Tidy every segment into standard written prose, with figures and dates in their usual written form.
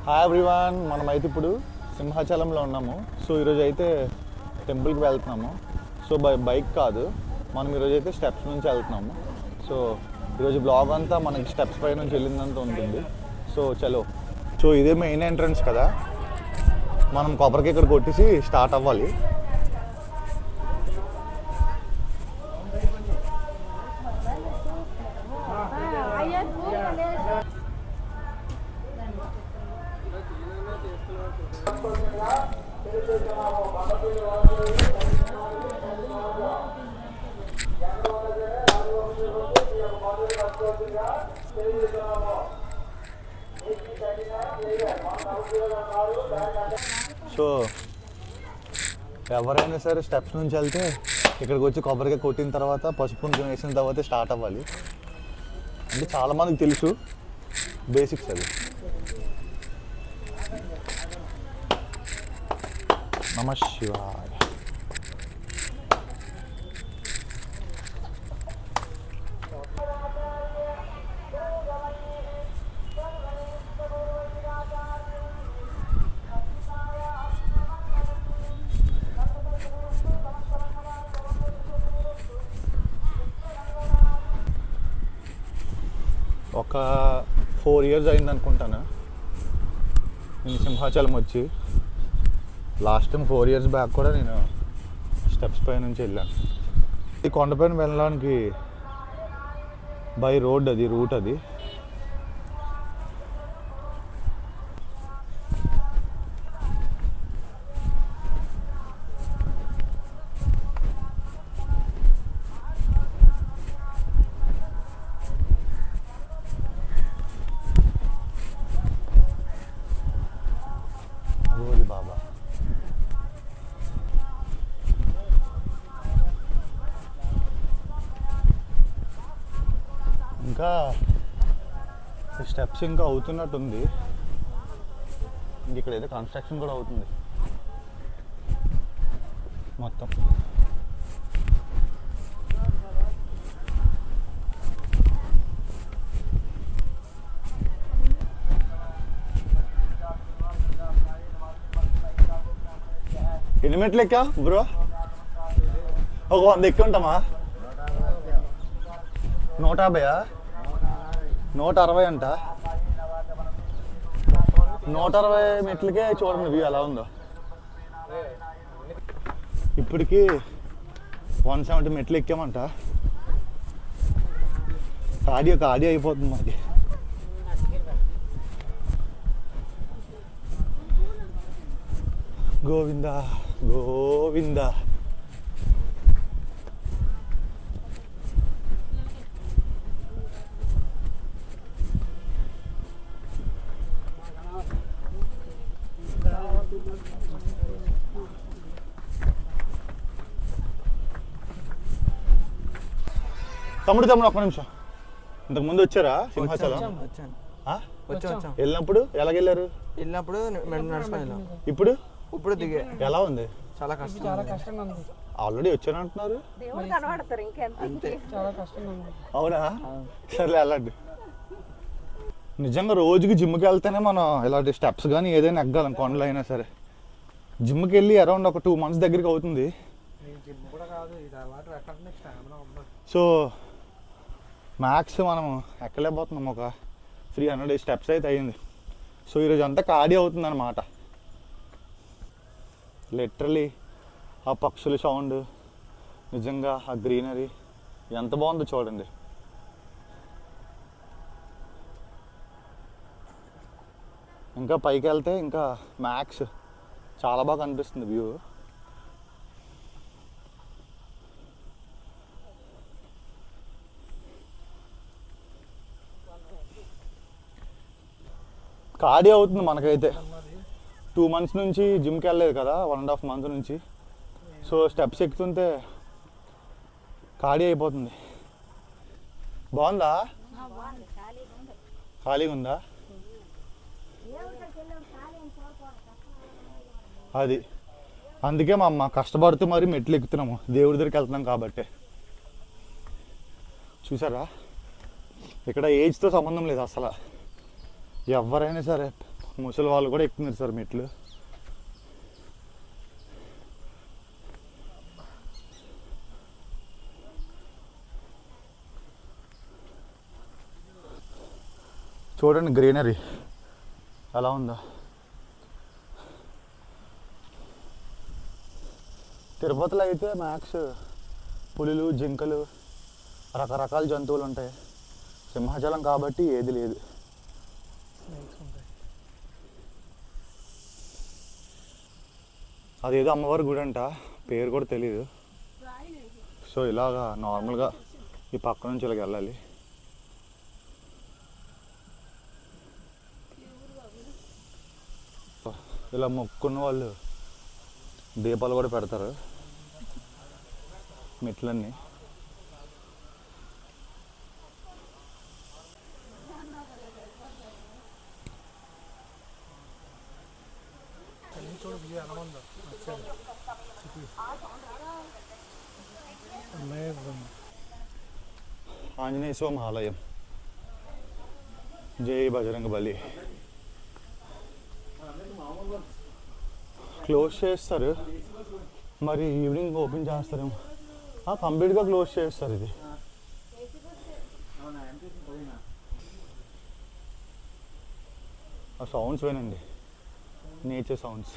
Hi everyone, మనమైతే ఇప్పుడు సింహాచలంలో ఉన్నాము. సో ఈరోజు అయితే టెంపుల్కి వెళ్తున్నాము. సో బైక్ కాదు, మనం ఈరోజు అయితే స్టెప్స్ నుంచి వెళ్తున్నాము. సో ఈరోజు బ్లాగ్ అంతా మనకి స్టెప్స్ పై నుంచి వెళ్ళిందంతా ఉంటుంది. సో చలో. సో ఇదే మెయిన్ ఎంట్రన్స్ కదా, మనం కొబ్బరికి ఇక్కడ కొట్టేసి స్టార్ట్ అవ్వాలి. సో ఎవరైనా సరే స్టెప్స్ నుంచి వెళ్తే ఇక్కడికి వచ్చి కొబ్బరికాయ కొట్టిన తర్వాత పసుపు కుంకుమ వేసిన తర్వాత స్టార్ట్ అవ్వాలి. అంటే చాలామందికి తెలుసు, బేసిక్స్ అది. నమ శివాయ. ఒక 4 years అయింది అనుకుంటాను నేను సింహాచలం వచ్చి. లాస్ట్ టైం 4 years బ్యాక్ కూడా నేను స్టెప్స్ పై నుంచి వెళ్ళాను. ఈ కొండపైన వెళ్ళడానికి బై రోడ్, అది రూట్ అది. బాబా ఇంకా స్టెప్స్ ఇంకా అవుతున్నట్టుంది. ఇక్కడ ఏదో కన్స్ట్రక్షన్ కూడా అవుతుంది మొత్తం. ఎన్ని మెట్లు ఎక్కా బ్రో? ఒక 100 ఎక్కి ఉంటామా? 150? 160 అంట. 160 మెట్లకే చూడండి వ్యూ ఎలా ఉందో. ఇప్పటికి 170 మెట్లు ఎక్కామంట. కార్డియో అయిపోతుంది మాది. గోవిందా గోవిందా. తమ్ముడు ఒక్క నిమిషం. ఇంతకుముందు వచ్చారా సింహాచలం? వెళ్ళినప్పుడు ఎలాగెళ్ళారు? ఇప్పుడు దిగే ఎలా ఉంది? చాలా కష్టంగా ఉంది. ఆల్రెడీ వచ్చాను అంటున్నారు. అవునా? సర్లే వెళ్ళండి. నిజంగా రోజుకి జిమ్కి వెళ్తేనే మనం ఇలాంటి స్టెప్స్ కానీ ఏదైనా ఎక్కగలం, కొండలు అయినా సరే. జిమ్కి వెళ్ళి అరౌండ్ ఒక 2 months దగ్గరికి అవుతుంది. సో మ్యాక్స్ మనం ఎక్కలేకపోతున్నాం. ఒక 300 స్టెప్స్ అయితే అయ్యింది. సో ఈరోజు అంతా కార్డియో అవుతుంది అన్నమాట. లిటరలీ ఆ పక్షుల సౌండ్, నిజంగా ఆ గ్రీనరీ ఎంత బాగుందో చూడండి. ఇంకా పైకి వెళ్తే ఇంకా మ్యాక్స్ చాలా బాగా కనిపిస్తుంది వ్యూ. కార్డియో అవుతుంది మనకైతే. 2 months నుంచి జిమ్కి వెళ్ళలేదు కదా, 1.5 months నుంచి. సో స్టెప్స్ ఎక్కుతుంటే కార్డియో అయిపోతుంది. బాగుందా? ఖాళీగా ఉందా? అది అందుకే మా అమ్మ కష్టపడుతూ మరి మెట్లు ఎక్కుతున్నాము, దేవుడి దగ్గరికి వెళ్తున్నాం కాబట్టి. చూసారా, ఇక్కడ ఏజ్తో సంబంధం లేదు అసలు. ఎవరైనా సరే ముసలి వాళ్ళు కూడా ఎక్కుతున్నారు సార్ మెట్లు. చూడండి గ్రీనరీ ఎలా ఉందో. తిరుపతిలో అయితే మ్యాక్స్ పులులు, జింకలు, రకరకాల జంతువులు ఉంటాయి. సింహాచలం కాబట్టి ఏది లేదు. అదేదో అమ్మవారి గుడి అంట, పేరు కూడా తెలీదు. సో ఇలాగా నార్మల్గా ఈ పక్క నుంచి ఇలాగ వెళ్ళాలి. ఇలా మొక్కున్న వాళ్ళు దీపాలు కూడా పెడతారు మెట్లన్నీ. ఆంజనేయ స్వామి ఆలయం. జై బజరంగ బలి. క్లోజ్ చేస్తారు మరి, ఈవినింగ్ ఓపెన్ చేస్తారేమో. కంప్లీట్గా క్లోజ్ చేస్తారు. ఇది ఆ సౌండ్స్ వినండి, నేచర్ సౌండ్స్.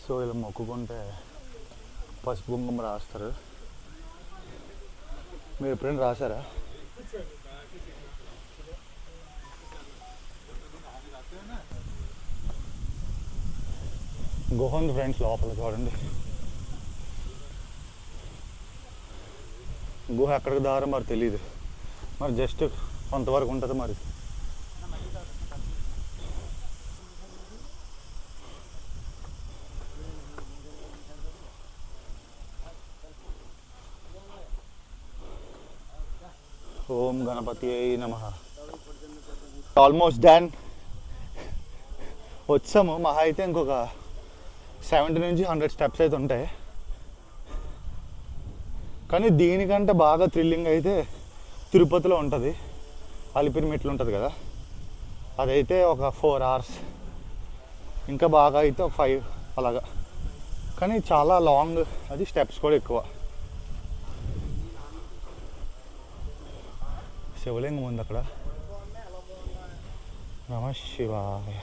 సో ఇలా మొక్కుకుంటే పసుపు కుంకుమ రాస్తారు. మీరు ఎప్పుడైనా రాశారా? గుహ ఉంది ఫ్రెండ్స్ లోపల, చూడండి. గుహ ఎక్కడికి దారో మరి తెలీదు, మరి జస్ట్ కొంతవరకు ఉంటుంది మరి. ఓం గణపతి నమః. Almost done. వచ్చాము. మహా అయితే ఇంకొక 70 నుంచి 100 స్టెప్స్ అయితే ఉంటాయి. కానీ దీనికంటే బాగా థ్రిల్లింగ్ అయితే తిరుపతిలో ఉంటుంది. అలిపిరి మెట్లు ఉంటుంది కదా, అదైతే ఒక 4 hours. ఇంకా బాగా అయితే ఒక 5 అలాగా. కానీ చాలా లాంగ్, అది స్టెప్స్ కూడా ఎక్కువ. శివలింగం ఉంది అక్కడ. నమ శివాయ.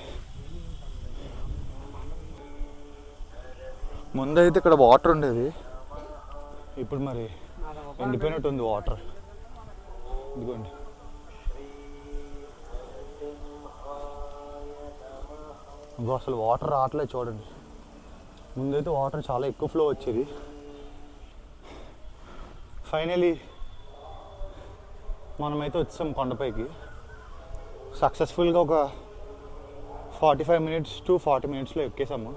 ముందైతే ఇక్కడ వాటర్ ఉండేది, ఇప్పుడు మరి ఎండిపోయినట్టు ఉంది వాటర్. ఇదిగోండి. ఇంకో అసలు వాటర్ రావట్లేదు చూడండి. ముందైతే వాటర్ చాలా ఎక్కువ ఫ్లో వచ్చేది. ఫైనలీ మనమైతే వచ్చాం కొండపైకి. సక్సెస్ఫుల్గా ఒక 45 minutes to 40 minutesలో ఎక్కేసాము.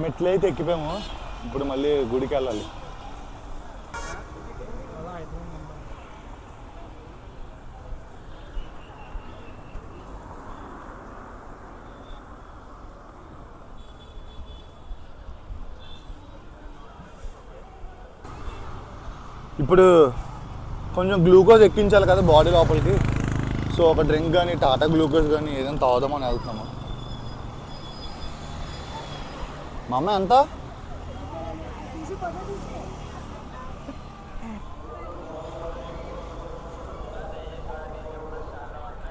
మెట్లు అయితే ఎక్కిపోయాము. ఇప్పుడు మళ్ళీ గుడికి వెళ్ళాలి. ఇప్పుడు కొంచెం గ్లూకోజ్ ఎక్కించాలి కదా బాడీ లోపలికి. సో ఒక డ్రింక్ కానీ, టాటా గ్లూకోజ్ కానీ ఏదైనా తాగుదామని వెళ్తున్నాము. మా అమ్మ ఎంత?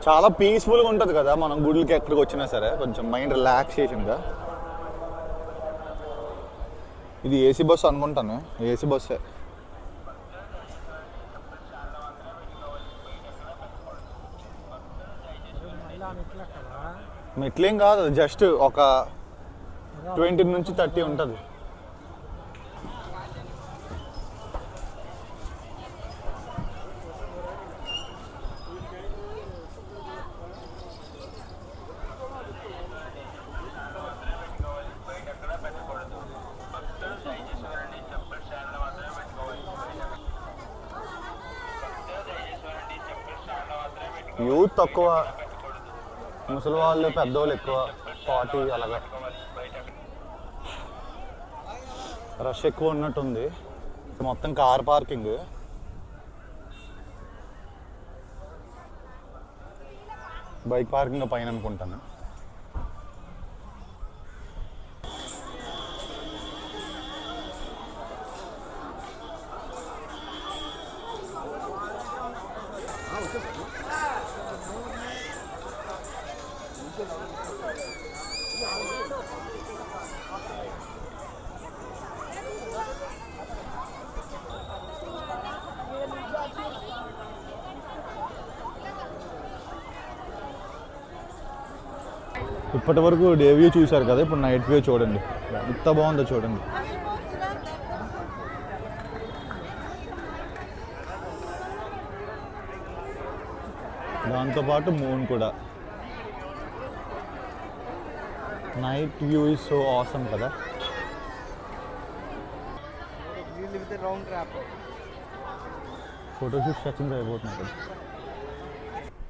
చాలా పీస్ఫుల్గా ఉంటుంది కదా మనం గుడికి ఎక్కడికి వచ్చినా సరే, కొంచెం మైండ్ రిలాక్సేషన్గా. ఇది ఏసీ బస్సు అనుకుంటాను, ఏసీ బస్సే. మెట్లేం కాదు, జస్ట్ ఒక 20 నుంచి 30 ఉంటుంది. యూత్ తక్కువ, ముసలి వాళ్ళు పెద్దవాళ్ళు ఎక్కువ, 40 అలాగా. రష్ ఎక్కువ ఉన్నట్టుంది. మొత్తం కార్ పార్కింగ్. బైక్ పార్కింగ్ పైన అనుకుంటాను. ఇప్పటి వరకు డే వ్యూ చూశారు కదా, ఇప్పుడు నైట్ వ్యూ చూడండి ఎంత బాగుందో చూడండి. దాంతోపాటు మూన్ కూడా. Night view is so awesome కదా. ఫోటోషూట్ సెట్టింగ్ అయిపోతుంది కదా.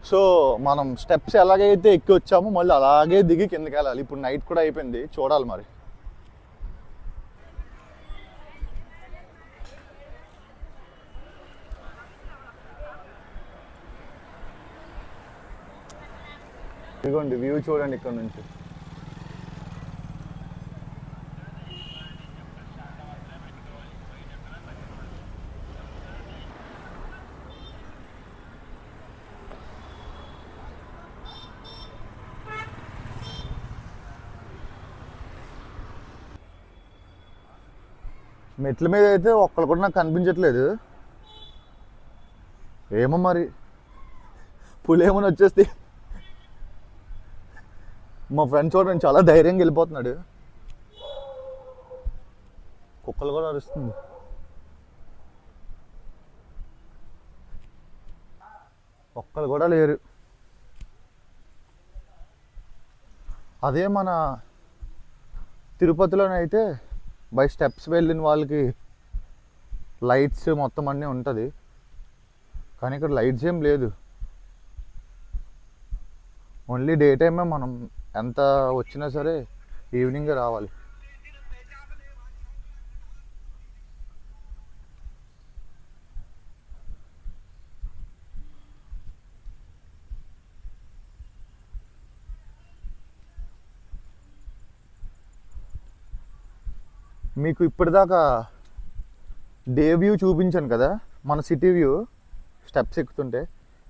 సో మనం స్టెప్స్ ఎలాగైతే ఎక్కి వచ్చామో మళ్ళీ అలాగే దిగి కిందకి వెళ్ళాలి. ఇప్పుడు నైట్ కూడా అయిపోయింది, చూడాలి మరి. ఇదిగోండి వ్యూ చూడండి ఇక్కడ నుంచి. మెట్ల మీద అయితే ఒక్కరు కూడా నాకు కనిపించట్లేదు. ఏమో మరి పులి ఏమని వచ్చేస్తే. మా ఫ్రెండ్ చూడండి చాలా ధైర్యంగా వెళ్ళిపోతున్నాడు. కుక్కలు కూడా అరుస్తుంది. ఒక్కరు కూడా లేరు. అదే మన తిరుపతిలోనైతే బై స్టెప్స్ వెళ్ళిన వాళ్ళకి లైట్స్ మొత్తం అన్నీ ఉంటుంది, కానీ ఇక్కడ లైట్స్ ఏం లేదు. ఓన్లీ డే టైమే. మనం ఎంత వచ్చినా సరే ఈవినింగే రావాలి. మీకు ఇప్పటిదాకా డే వ్యూ చూపించాను కదా, మన సిటీ వ్యూ స్టెప్స్ ఎక్కుతుంటే.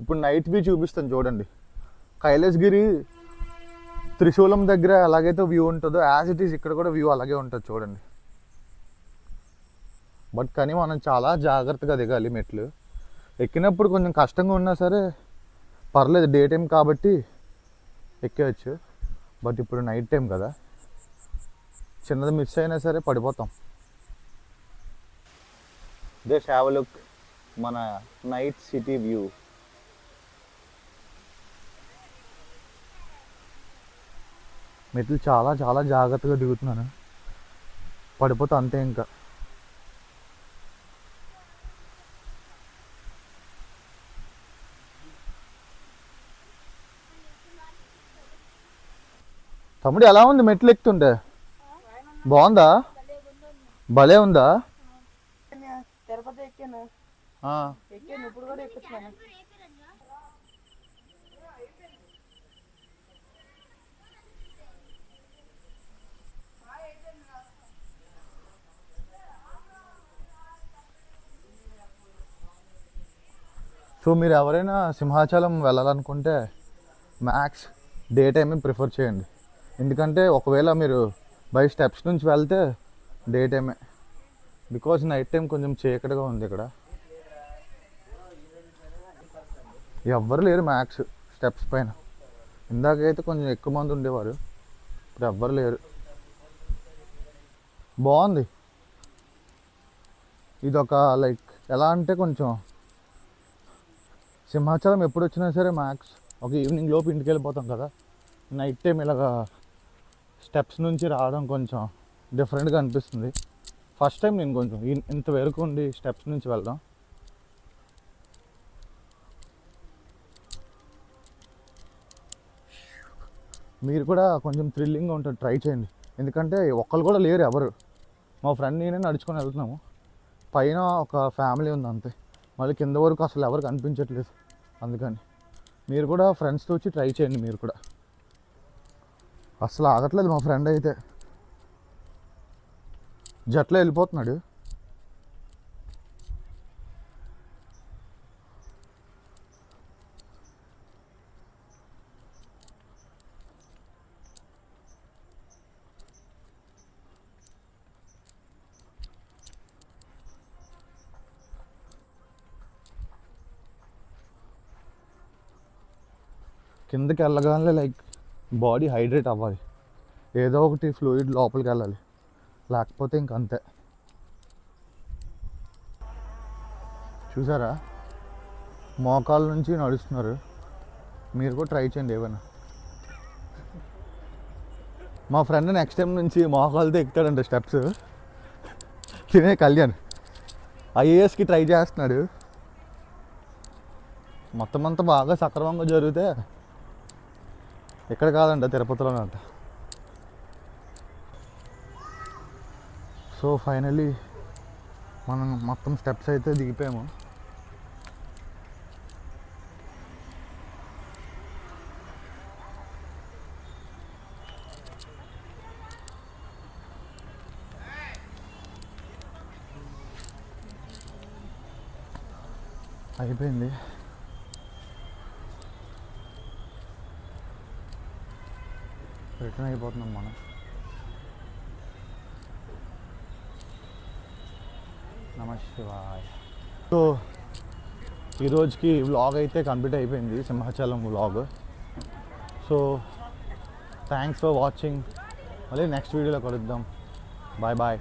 ఇప్పుడు నైట్ వ్యూ చూపిస్తాను చూడండి. కైలాసగిరి త్రిశూలం దగ్గర ఎలాగైతే వ్యూ ఉంటుందో యాజ్ ఇట్ ఈస్ ఇక్కడ కూడా వ్యూ అలాగే ఉంటుంది చూడండి. బట్ కానీ మనం చాలా జాగ్రత్తగా దిగాలి మెట్లు. ఎక్కినప్పుడు కొంచెం కష్టంగా ఉన్నా సరే పర్లేదు, డే టైం కాబట్టి ఎక్కేయచ్చు. బట్ ఇప్పుడు నైట్ టైం కదా, చిన్నది మిస్ అయినా సరే పడిపోతాం. జస్ట్ హ్యావ్ ఎ లుక్ మన నైట్ సిటీ వ్యూ. మెట్లు చాలా చాలా జాగ్రత్తగా దిగుతున్నాను, పడిపోతా అంతే ఇంకా. తమ్ముడు ఎలా ఉంది మెట్లు ఎక్కుతుంటే? బాగుందా? భలే ఉందా? తిరుపతి ఎక్కాను, ఇప్పుడు కూడా ఎక్కుతున్నాను. సో మీరు ఎవరైనా సింహాచలం వెళ్ళాలనుకుంటే మ్యాక్స్ డే టైమే ప్రిఫర్ చేయండి. ఎందుకంటే ఒకవేళ మీరు బై స్టెప్స్ నుంచి వెళ్తే డే టైమే, బికాజ్ నైట్ టైం కొంచెం చీకటిగా ఉంది ఇక్కడ. ఎవ్వరు లేరు మ్యాక్స్ స్టెప్స్ పైన. ఇందాకైతే కొంచెం ఎక్కువ మంది ఉండేవారు, ఇప్పుడు ఎవ్వరు లేరు. బాగుంది. ఇదొక లైక్ ఎలా అంటే కొంచెం సింహాచలం ఎప్పుడు వచ్చినా సరే మ్యాక్స్ ఒక ఈవినింగ్ లోపు ఇంటికి వెళ్ళిపోతాం కదా. నైట్ టైం ఇలాగా స్టెప్స్ నుంచి రావడం కొంచెం డిఫరెంట్గా అనిపిస్తుంది. ఫస్ట్ టైం నేను కొంచెం ఇంత వరకు ఉండి స్టెప్స్ నుంచి వెళ్దాం. మీరు కూడా కొంచెం థ్రిల్లింగ్గా ఉంటుంది, ట్రై చేయండి. ఎందుకంటే ఒక్కరు కూడా లేరు ఎవరు. మా ఫ్రెండ్ నేనే నడుచుకొని వెళ్తున్నాము. పైన ఒక ఫ్యామిలీ ఉంది అంతే, మళ్ళీ కింద వరకు అసలు ఎవరు కనిపించట్లేదు. అందుకని మీరు కూడా ఫ్రెండ్స్తో వచ్చి ట్రై చేయండి. మీరు కూడా అసలు ఆగట్లేదు మా ఫ్రెండ్ అయితే, జట్లో వెళ్ళిపోతున్నాడు. కిందకి వెళ్ళగానే లైక్ బాడీ హైడ్రేట్ అవ్వాలి, ఏదో ఒకటి ఫ్లూయిడ్ లోపలికి వెళ్ళాలి, లేకపోతే ఇంకంతే. చూసారా మోకాళ్ళ నుంచి నడుస్తున్నారు. మీరు కూడా ట్రై చేయండి ఏమైనా. మా ఫ్రెండ్ నెక్స్ట్ టైం నుంచి మోకాళ్ళతో ఎక్కుతాడంట స్టెప్స్. తినే కళ్యాణ్ ఐఏఎస్కి ట్రై చేస్తున్నాడు. మొత్తం అంతా బాగా సక్రమంగా జరిగితే ఇక్కడ కాదంట, తిరుపతిలోనే అంట. సో ఫైనలీ మనం మొత్తం స్టెప్స్ అయితే దిగిపోయాము. అయిపోయింది. రిటర్న్ అయిపోతున్నాం మనం. నమశివాయ. సో ఈరోజుకి వ్లాగ్ అయితే కంప్లీట్ అయిపోయింది, Simhachalam vlog. So thanks for watching. మళ్ళీ నెక్స్ట్ వీడియోలో కలుద్దాం. Bye bye.